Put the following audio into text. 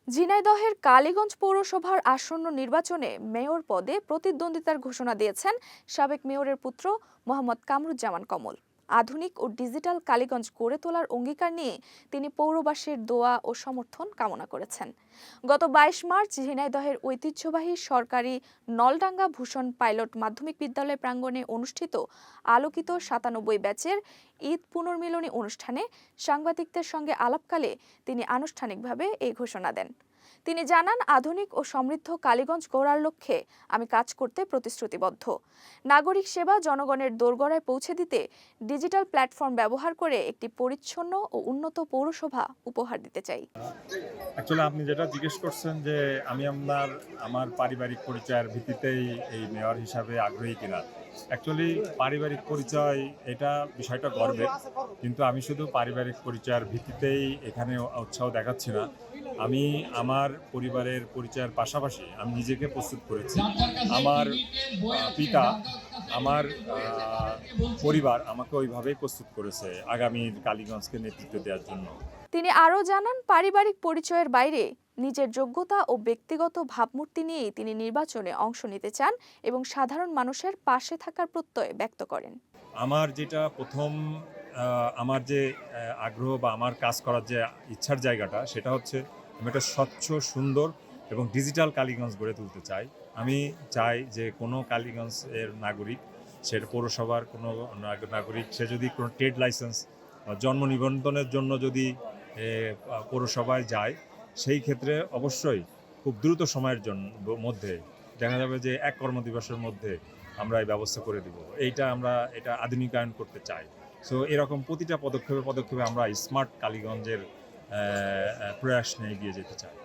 ঝিনাইদহের কালীগঞ্জ পৌরসভার আসন্ন নির্বাচনে মেয়র পদে প্রতিদ্বন্দ্বিতার ঘোষণা দিয়েছেন সাবেক মেয়রের পুত্র মোহাম্মদ কামরুজ্জামান কমল। আধুনিক ও ডিজিটাল কালীগঞ্জ গড়ে তোলার অঙ্গীকার নিয়ে তিনি পৌরবাসীর দোয়া ও সমর্থন কামনা করেছেন। গত ২২ মার্চ ঝিনাইদহের ঐতিহ্যবাহী সরকারি নলডাঙ্গা ভূষণ পাইলট মাধ্যমিক বিদ্যালয় প্রাঙ্গণে অনুষ্ঠিত আলোকিত ৯৭ ব্যাচের ঈদ পুনর্মিলনী অনুষ্ঠানে সাংবাদিকদের সঙ্গে আলাপকালে তিনি আনুষ্ঠানিকভাবে এই ঘোষণা দেন। তিনি জানান, আধুনিক ও সমৃদ্ধ কালীগঞ্জ গড়ার লক্ষ্যে আমি কাজ করতে প্রতিশ্রুতিবদ্ধ। নাগরিক সেবা জনগণের দোরগোড়ায় পৌঁছে দিতে ডিজিটাল প্ল্যাটফর্ম ব্যবহার করে একটি পরিচ্ছন্ন ও উন্নত পৌরসভা উপহার দিতে চাই। অ্যাকচুয়ালি আপনি যেটা জিজ্ঞেস করছেন যে আমি আমার পারিবারিক পরিচয়ের ভিত্তিতেই এই মেয়র হিসাবে আগ্রহী কিনা। অ্যাকচুয়ালি পারিবারিক পরিচয় এটা বিষয়টা গর্বের, কিন্তু আমি শুধু পারিবারিক পরিচয়ের ভিত্তিতেই এখানে উৎসাহ দেখাচ্ছি না। আমি আমার পরিবারের পরিচয়ের পাশাপাশি আমি নিজেকে প্রস্তুত করেছি। আমার পিতা, আমার পরিবার আমাকে ওইভাবেই প্রস্তুত করেছে আগামী কালীগঞ্জকে নেতৃত্ব দেওয়ার জন্য। তিনি আরও জানান, পারিবারিক পরিচয়ের বাইরে নিজের যোগ্যতা ও ব্যক্তিগত ভাবমূর্তি নিয়েই তিনি নির্বাচনে অংশ নিতে চান এবং সাধারণ মানুষের পাশে থাকার প্রত্যয় ব্যক্ত করেন। আমার যেটা প্রথম আমার যে আগ্রহ বা আমার কাজ করার যে ইচ্ছার জায়গাটা, সেটা হচ্ছে আমি একটা স্বচ্ছ, সুন্দর এবং ডিজিটাল কালীগঞ্জ গড়ে তুলতে চাই। আমি চাই যে কোনো কালীগঞ্জের নাগরিক, সেটা পৌরসভার কোনো নাগরিক, সে যদি কোনো ট্রেড লাইসেন্স বা জন্ম নিবন্ধনের জন্য যদি পৌরসভায় যায়, সেই ক্ষেত্রে অবশ্যই খুব দ্রুত সময়ের মধ্যে দেখা যাবে যে এক কর্মদিবসের মধ্যে আমরা এই ব্যবস্থা করে দিব। এটা আধুনিকায়ন করতে চাই। সো এরকম প্রতিটা পদক্ষেপে আমরা স্মার্ট কালীগঞ্জের প্রয়াস নিয়ে এগিয়ে যেতে চাই।